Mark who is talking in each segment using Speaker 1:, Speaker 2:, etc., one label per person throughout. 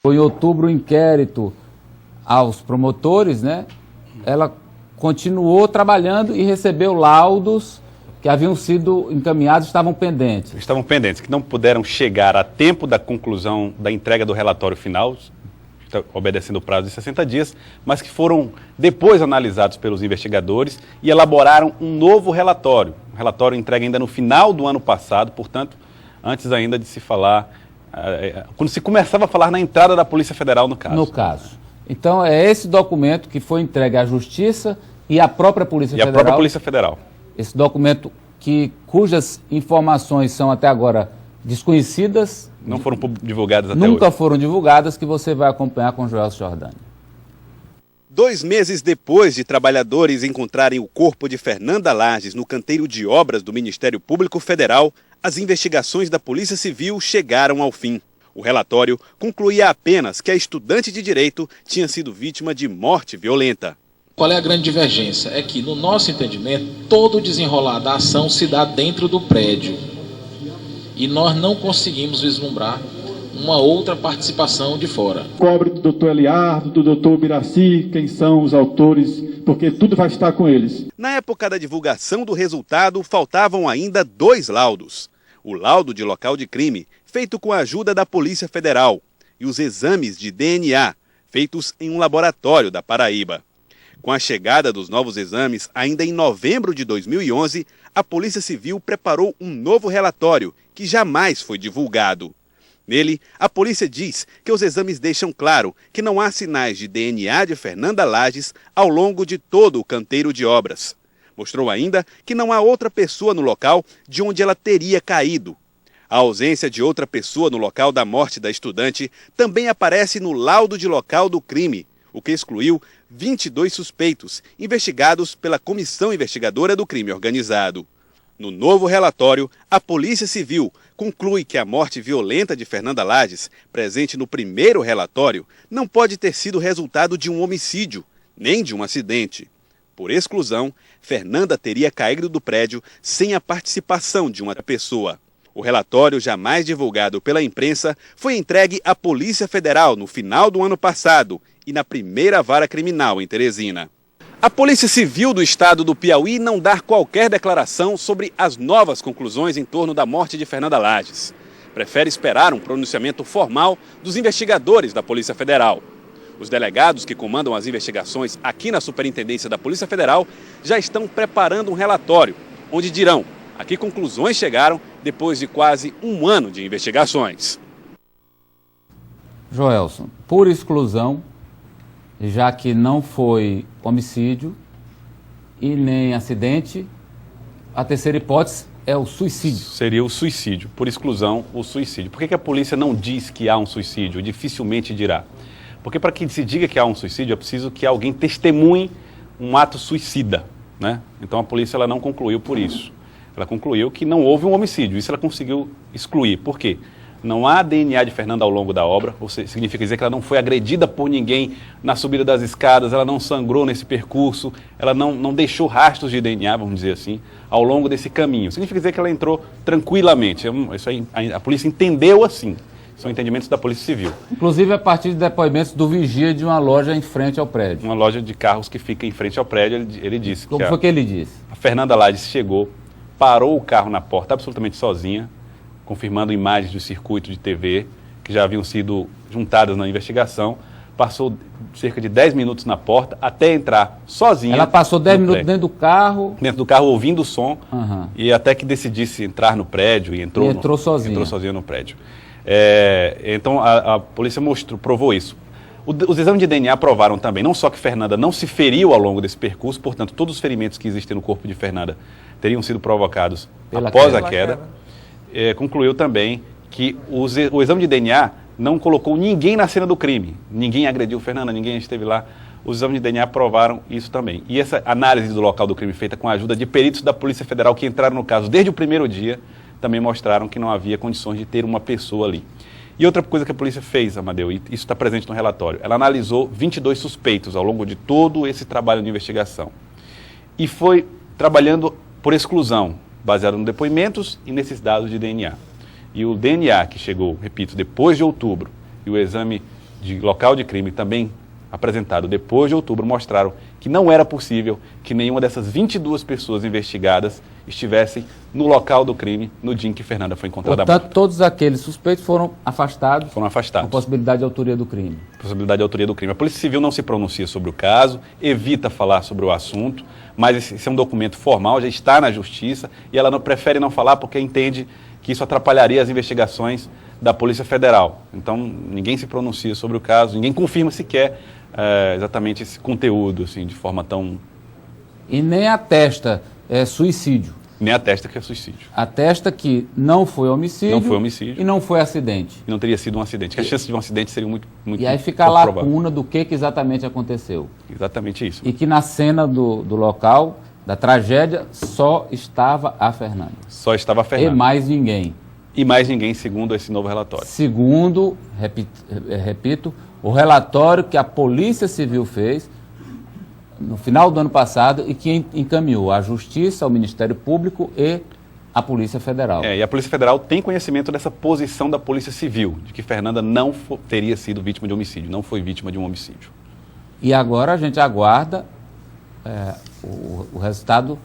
Speaker 1: Foi em outubro o inquérito aos promotores, né? Ela continuou trabalhando e recebeu laudos que haviam sido encaminhados, estavam pendentes.
Speaker 2: Estavam pendentes, que não puderam chegar a tempo da conclusão da entrega do relatório final, obedecendo o prazo de 60 dias, mas que foram depois analisados pelos investigadores e elaboraram um novo relatório. Um relatório entregue ainda no final do ano passado, portanto, antes ainda de se falar, quando se começava a falar na entrada da Polícia Federal no caso.
Speaker 1: No caso. Então, é esse documento que foi entregue à Justiça e à própria Polícia Federal.
Speaker 2: E à própria Polícia Federal.
Speaker 1: Esse documento cujas informações são até agora desconhecidas.
Speaker 2: Não foram divulgadas até hoje.
Speaker 1: Nunca foram divulgadas, que você vai acompanhar com Joelson Jordani.
Speaker 3: 2 meses depois de trabalhadores encontrarem o corpo de Fernanda Lages no canteiro de obras do Ministério Público Federal, as investigações da Polícia Civil chegaram ao fim. O relatório concluía apenas que a estudante de Direito tinha sido vítima de morte violenta.
Speaker 4: Qual é a grande divergência? É que, no nosso entendimento, todo o desenrolar da ação se dá dentro do prédio. E nós não conseguimos vislumbrar uma outra participação de fora.
Speaker 5: Cobre do doutor Eliardo, do doutor Biraci, quem são os autores, porque tudo vai estar com eles.
Speaker 3: Na época da divulgação do resultado, faltavam ainda 2 laudos. O laudo de local de crime, feito com a ajuda da Polícia Federal, e os exames de DNA, feitos em um laboratório da Paraíba. Com a chegada dos novos exames, ainda em novembro de 2011, a Polícia Civil preparou um novo relatório, que jamais foi divulgado. Nele, a polícia diz que os exames deixam claro que não há sinais de DNA de Fernanda Lages ao longo de todo o canteiro de obras. Mostrou ainda que não há outra pessoa no local de onde ela teria caído. A ausência de outra pessoa no local da morte da estudante também aparece no laudo de local do crime, o que excluiu 22 suspeitos, investigados pela Comissão Investigadora do Crime Organizado. No novo relatório, a Polícia Civil conclui que a morte violenta de Fernanda Lages, presente no primeiro relatório, não pode ter sido resultado de um homicídio, nem de um acidente. Por exclusão, Fernanda teria caído do prédio sem a participação de uma pessoa. O relatório, jamais divulgado pela imprensa, foi entregue à Polícia Federal no final do ano passado e na primeira vara criminal em Teresina. A Polícia Civil do Estado do Piauí não dá qualquer declaração sobre as novas conclusões em torno da morte de Fernanda Lages. Prefere esperar um pronunciamento formal dos investigadores da Polícia Federal. Os delegados que comandam as investigações aqui na Superintendência da Polícia Federal já estão preparando um relatório, onde dirão a que conclusões chegaram depois de quase um ano de investigações.
Speaker 1: Joelson, por exclusão, já que não foi homicídio e nem acidente, a terceira hipótese é o suicídio.
Speaker 2: Seria o suicídio, por exclusão, o suicídio. Por que a polícia não diz que há um suicídio? Dificilmente dirá. Porque para que se diga que há um suicídio, é preciso que alguém testemunhe um ato suicida, né? Então a polícia ela não concluiu por isso. Ela concluiu que não houve um homicídio, isso ela conseguiu excluir. Por quê? Não há DNA de Fernanda ao longo da obra, ou seja, significa dizer que ela não foi agredida por ninguém na subida das escadas, ela não sangrou nesse percurso, ela não deixou rastros de DNA, vamos dizer assim, ao longo desse caminho. Significa dizer que ela entrou tranquilamente. Isso aí, a polícia entendeu assim. São entendimentos da Polícia Civil.
Speaker 1: Inclusive a partir de depoimentos do vigia de uma loja em frente ao prédio.
Speaker 2: Uma loja de carros que fica em frente ao prédio, ele disse.
Speaker 1: Como foi que ele disse?
Speaker 2: A Fernanda Lages chegou, parou o carro na porta absolutamente sozinha, confirmando imagens do circuito de TV que já haviam sido juntadas na investigação, passou cerca de 10 minutos na porta até entrar sozinha.
Speaker 1: Ela passou 10 minutos dentro do carro?
Speaker 2: Dentro do carro, ouvindo o som, e até que decidisse entrar no prédio e entrou sozinha. Entrou sozinha no prédio. Então a polícia provou isso. Os exames de DNA provaram também, não só que Fernanda não se feriu ao longo desse percurso, portanto todos os ferimentos que existem no corpo de Fernanda teriam sido provocados após a queda. Concluiu também que o exame de DNA não colocou ninguém na cena do crime, ninguém agrediu Fernanda, ninguém esteve lá. Os exames de DNA provaram isso também. E essa análise do local do crime feita com a ajuda de peritos da Polícia Federal que entraram no caso desde o primeiro dia, também mostraram que não havia condições de ter uma pessoa ali. E outra coisa que a polícia fez, Amadeu, e isso está presente no relatório, ela analisou 22 suspeitos ao longo de todo esse trabalho de investigação. E foi trabalhando por exclusão, baseado nos depoimentos e nesses dados de DNA. E o DNA que chegou, repito, depois de outubro, e o exame de local de crime também apresentado depois de outubro mostraram que não era possível que nenhuma dessas 22 pessoas investigadas estivessem no local do crime no dia em que Fernanda foi encontrada morta.
Speaker 1: Portanto, todos aqueles suspeitos foram afastados.
Speaker 2: Foram afastados.
Speaker 1: Com possibilidade de autoria do crime.
Speaker 2: Possibilidade de autoria do crime. A Polícia Civil não se pronuncia sobre o caso, evita falar sobre o assunto, mas esse é um documento formal, já está na Justiça, e ela prefere não falar porque entende que isso atrapalharia as investigações da Polícia Federal. Então, ninguém se pronuncia sobre o caso, ninguém confirma sequer exatamente esse conteúdo, assim, de forma tão...
Speaker 1: E nem atesta suicídio.
Speaker 2: Nem atesta que é suicídio.
Speaker 1: Atesta que não foi homicídio.
Speaker 2: Não foi homicídio.
Speaker 1: E não foi acidente.
Speaker 2: E não teria sido um acidente, que as chances de um acidente seriam muito
Speaker 1: E aí fica a lacuna do que exatamente aconteceu.
Speaker 2: Exatamente isso.
Speaker 1: E que na cena do local, da tragédia, só estava a Fernanda.
Speaker 2: Só estava a Fernanda.
Speaker 1: E mais ninguém.
Speaker 2: E mais ninguém, segundo esse novo relatório.
Speaker 1: Segundo, repito, o relatório que a Polícia Civil fez no final do ano passado e que encaminhou à Justiça, ao Ministério Público e à Polícia Federal.
Speaker 2: E a Polícia Federal tem conhecimento dessa posição da Polícia Civil, de que Fernanda não teria sido vítima de homicídio, não foi vítima de um homicídio.
Speaker 1: E agora a gente aguarda o resultado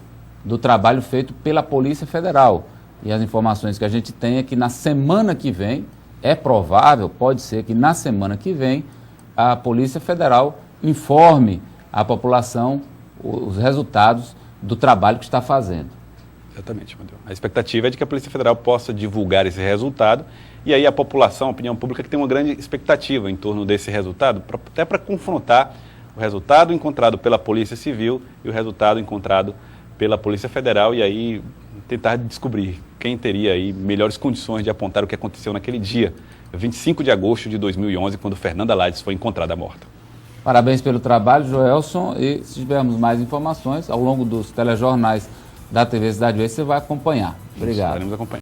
Speaker 1: do trabalho feito pela Polícia Federal. E as informações que a gente tem é que na semana que vem, é provável, pode ser que na semana que vem, a Polícia Federal informe à população os resultados do trabalho que está fazendo.
Speaker 2: Exatamente, Amadeu. A expectativa é de que a Polícia Federal possa divulgar esse resultado e aí a população, a opinião pública, que tem uma grande expectativa em torno desse resultado, até para confrontar o resultado encontrado pela Polícia Civil e o resultado encontrado pela Polícia Federal e aí tentar descobrir quem teria aí melhores condições de apontar o que aconteceu naquele dia, 25 de agosto de 2011, quando Fernanda Lades foi encontrada morta.
Speaker 1: Parabéns pelo trabalho, Joelson, e se tivermos mais informações, ao longo dos telejornais da TV Cidade Verde, você vai acompanhar. Obrigado.
Speaker 2: Estaremos acompanhando.